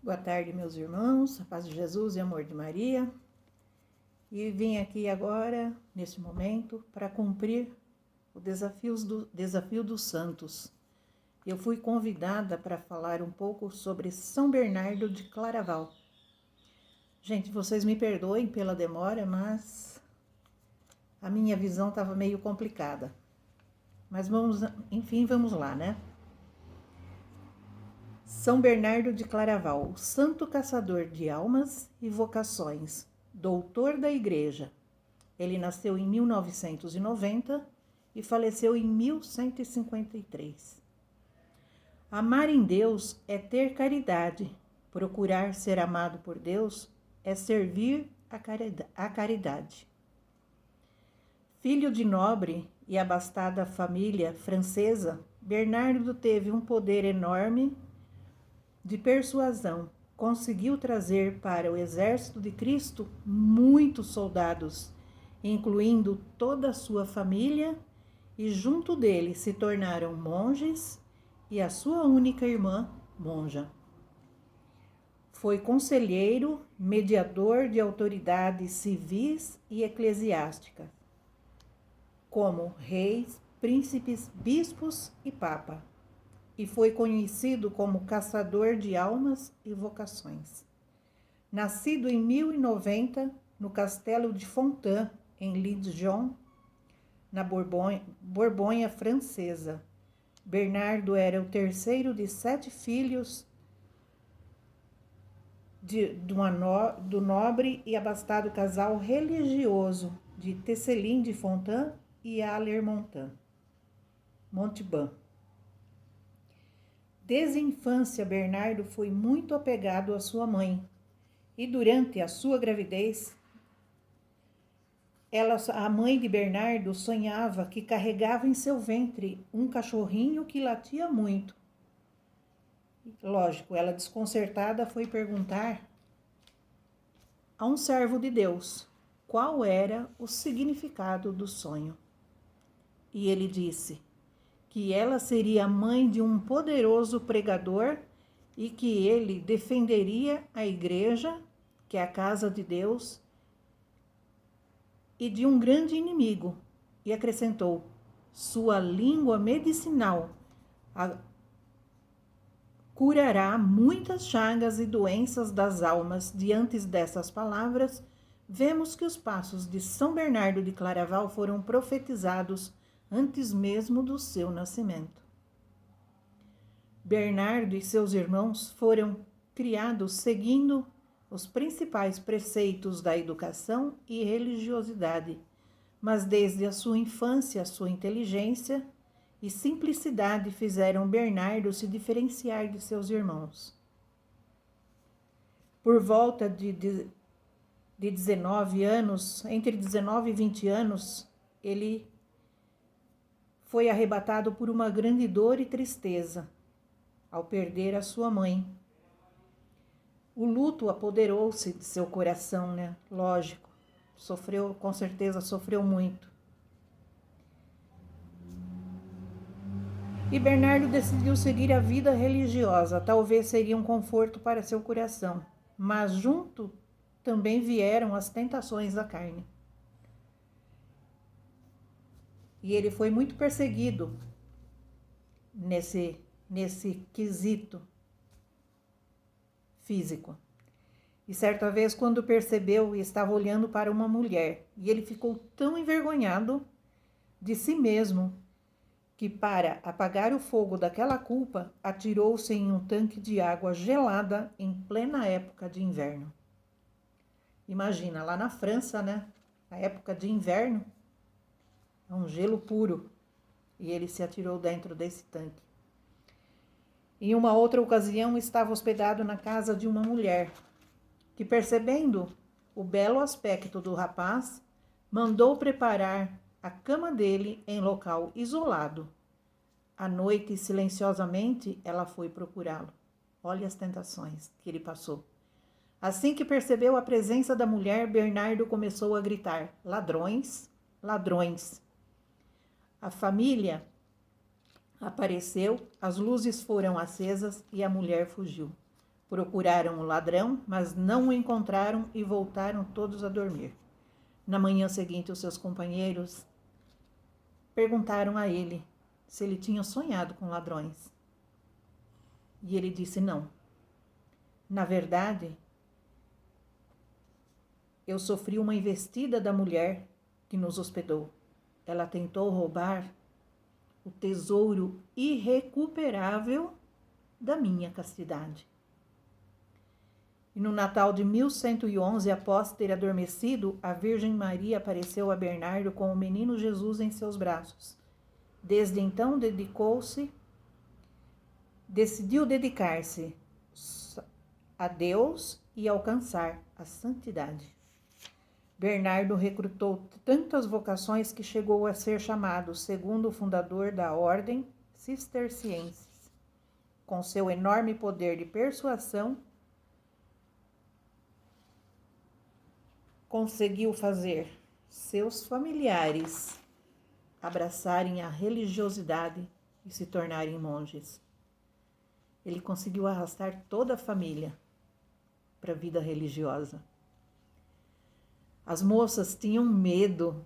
Boa tarde, meus irmãos, a paz de Jesus e amor de Maria. E vim aqui agora, nesse momento, para cumprir o desafio dos santos. Eu fui convidada para falar um pouco sobre São Bernardo de Claraval. Gente, vocês me perdoem pela demora, mas a minha visão estava meio complicada. Mas vamos lá, né? São Bernardo de Claraval, o santo caçador de almas e vocações, doutor da Igreja. Ele nasceu em 1990 e faleceu em 1153. Amar em Deus é ter caridade. Procurar ser amado por Deus é servir a caridade. Filho de nobre e abastada família francesa, Bernardo teve um poder enorme de persuasão. Conseguiu trazer para o exército de Cristo muitos soldados, incluindo toda a sua família, e junto dele se tornaram monges e a sua única irmã, monja. Foi conselheiro, mediador de autoridades civis e eclesiásticas, como reis, príncipes, bispos e papa, e foi conhecido como caçador de almas e vocações. Nascido em 1090, no castelo de Fontaine, em Dijon, na Borgonha francesa, Bernardo era o terceiro de 7 filhos do nobre e abastado casal religioso de Tesselin de Fontaine e Alermontan, Montauban. Desde a infância, Bernardo foi muito apegado à sua mãe, e durante a sua gravidez, a mãe de Bernardo sonhava que carregava em seu ventre um cachorrinho que latia muito. Lógico, ela desconcertada foi perguntar a um servo de Deus qual era o significado do sonho. E ele disse que ela seria mãe de um poderoso pregador e que ele defenderia a igreja, que é a casa de Deus, e de um grande inimigo. E acrescentou: sua língua medicinal curará muitas chagas e doenças das almas. Diante dessas palavras, vemos que os passos de São Bernardo de Claraval foram profetizados antes mesmo do seu nascimento. Bernardo e seus irmãos foram criados seguindo os principais preceitos da educação e religiosidade, mas desde a sua infância, sua inteligência e simplicidade fizeram Bernardo se diferenciar de seus irmãos. Por volta de 19 anos, entre 19 e 20 anos, ele foi arrebatado por uma grande dor e tristeza ao perder a sua mãe. O luto apoderou-se de seu coração, né? Lógico, com certeza sofreu muito. E Bernardo decidiu seguir a vida religiosa, talvez seria um conforto para seu coração, mas junto também vieram as tentações da carne. E ele foi muito perseguido nesse quesito físico. E certa vez, quando percebeu, estava olhando para uma mulher, e ele ficou tão envergonhado de si mesmo que, para apagar o fogo daquela culpa, atirou-se em um tanque de água gelada em plena época de inverno. Imagina, lá na França, né? A época de inverno, é um gelo puro, e ele se atirou dentro desse tanque. Em uma outra ocasião, estava hospedado na casa de uma mulher, que, percebendo o belo aspecto do rapaz, mandou preparar a cama dele em local isolado. À noite, silenciosamente, ela foi procurá-lo. Olha as tentações que ele passou. Assim que percebeu a presença da mulher, Bernardo começou a gritar: ladrões, ladrões. A família apareceu, as luzes foram acesas e a mulher fugiu. Procuraram o ladrão, mas não o encontraram e voltaram todos a dormir. Na manhã seguinte, os seus companheiros perguntaram a ele se ele tinha sonhado com ladrões. E ele disse não. Na verdade, eu sofri uma investida da mulher que nos hospedou. Ela tentou roubar o tesouro irrecuperável da minha castidade. E no Natal de 1111, após ter adormecido, a Virgem Maria apareceu a Bernardo com o menino Jesus em seus braços. Desde então, decidiu dedicar-se a Deus e alcançar a santidade. Bernardo recrutou tantas vocações que chegou a ser chamado segundo fundador da Ordem Cistercienses. Com seu enorme poder de persuasão, conseguiu fazer seus familiares abraçarem a religiosidade e se tornarem monges. Ele conseguiu arrastar toda a família para a vida religiosa. As moças tinham medo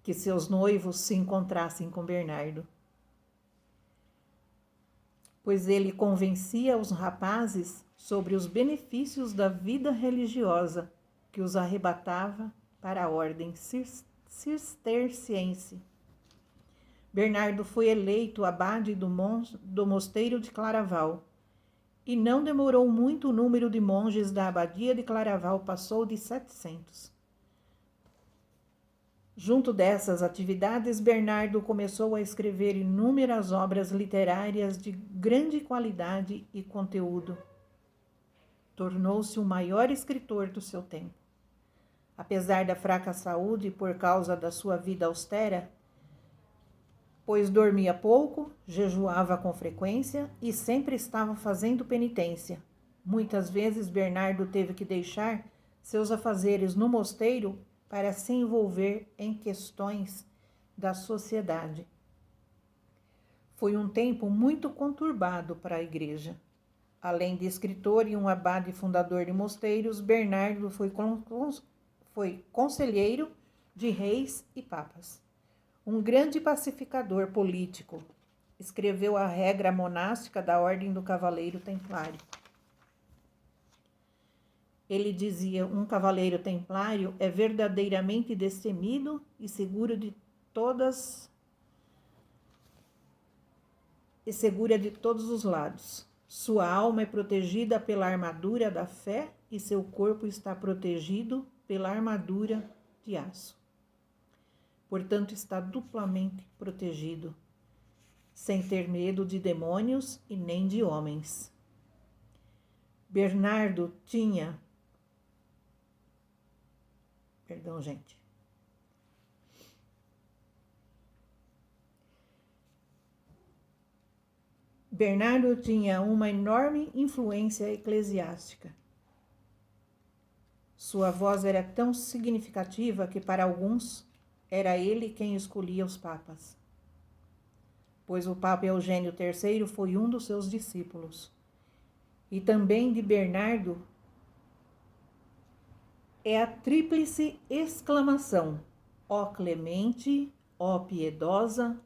que seus noivos se encontrassem com Bernardo, pois ele convencia os rapazes sobre os benefícios da vida religiosa que os arrebatava para a ordem cisterciense. Bernardo foi eleito abade do mosteiro de Claraval, e não demorou muito, o número de monges da abadia de Claraval passou de 700. Junto dessas atividades, Bernardo começou a escrever inúmeras obras literárias de grande qualidade e conteúdo. Tornou-se o maior escritor do seu tempo. Apesar da fraca saúde por causa da sua vida austera, pois dormia pouco, jejuava com frequência e sempre estava fazendo penitência. Muitas vezes Bernardo teve que deixar seus afazeres no mosteiro para se envolver em questões da sociedade. Foi um tempo muito conturbado para a igreja. Além de escritor e um abade fundador de mosteiros, Bernardo foi conselheiro de reis e papas. Um grande pacificador político, escreveu a regra monástica da Ordem do Cavaleiro Templário. Ele dizia: um cavaleiro templário é verdadeiramente destemido e seguro de todos os lados. Sua alma é protegida pela armadura da fé e seu corpo está protegido pela armadura de aço. Portanto, está duplamente protegido, sem ter medo de demônios e nem de homens. Bernardo tinha... Perdão, gente. Bernardo tinha uma enorme influência eclesiástica. Sua voz era tão significativa que, para alguns, era ele quem escolhia os papas, pois o Papa Eugênio III foi um dos seus discípulos. E também de Bernardo é a tríplice exclamação: ó clemente, ó piedosa,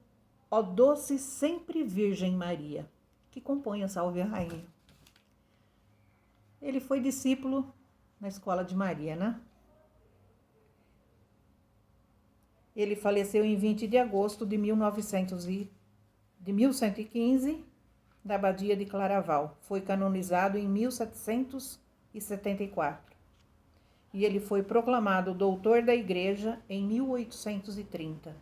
ó doce sempre Virgem Maria, que compõe a Salve a Rainha. Ele foi discípulo na Escola de Maria, né? Ele faleceu em 20 de agosto de 1115, da abadia de Claraval. Foi canonizado em 1774. E ele foi proclamado doutor da Igreja em 1830.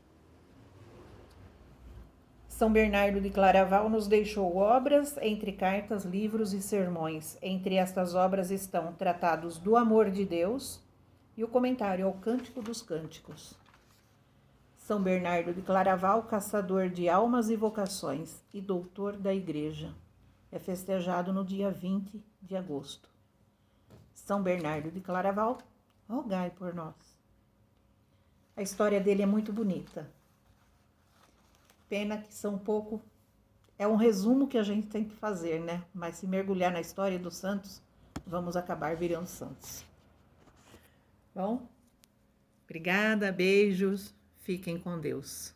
São Bernardo de Claraval nos deixou obras, entre cartas, livros e sermões. Entre estas obras estão Tratados do Amor de Deus e o Comentário ao Cântico dos Cânticos. São Bernardo de Claraval, caçador de almas e vocações e doutor da Igreja. É festejado no dia 20 de agosto. São Bernardo de Claraval, rogai por nós. A história dele é muito bonita. Pena que são pouco é um resumo que a gente tem que fazer, né? Mas se mergulhar na história dos santos, vamos acabar virando santos. Bom, obrigada, beijos, fiquem com Deus.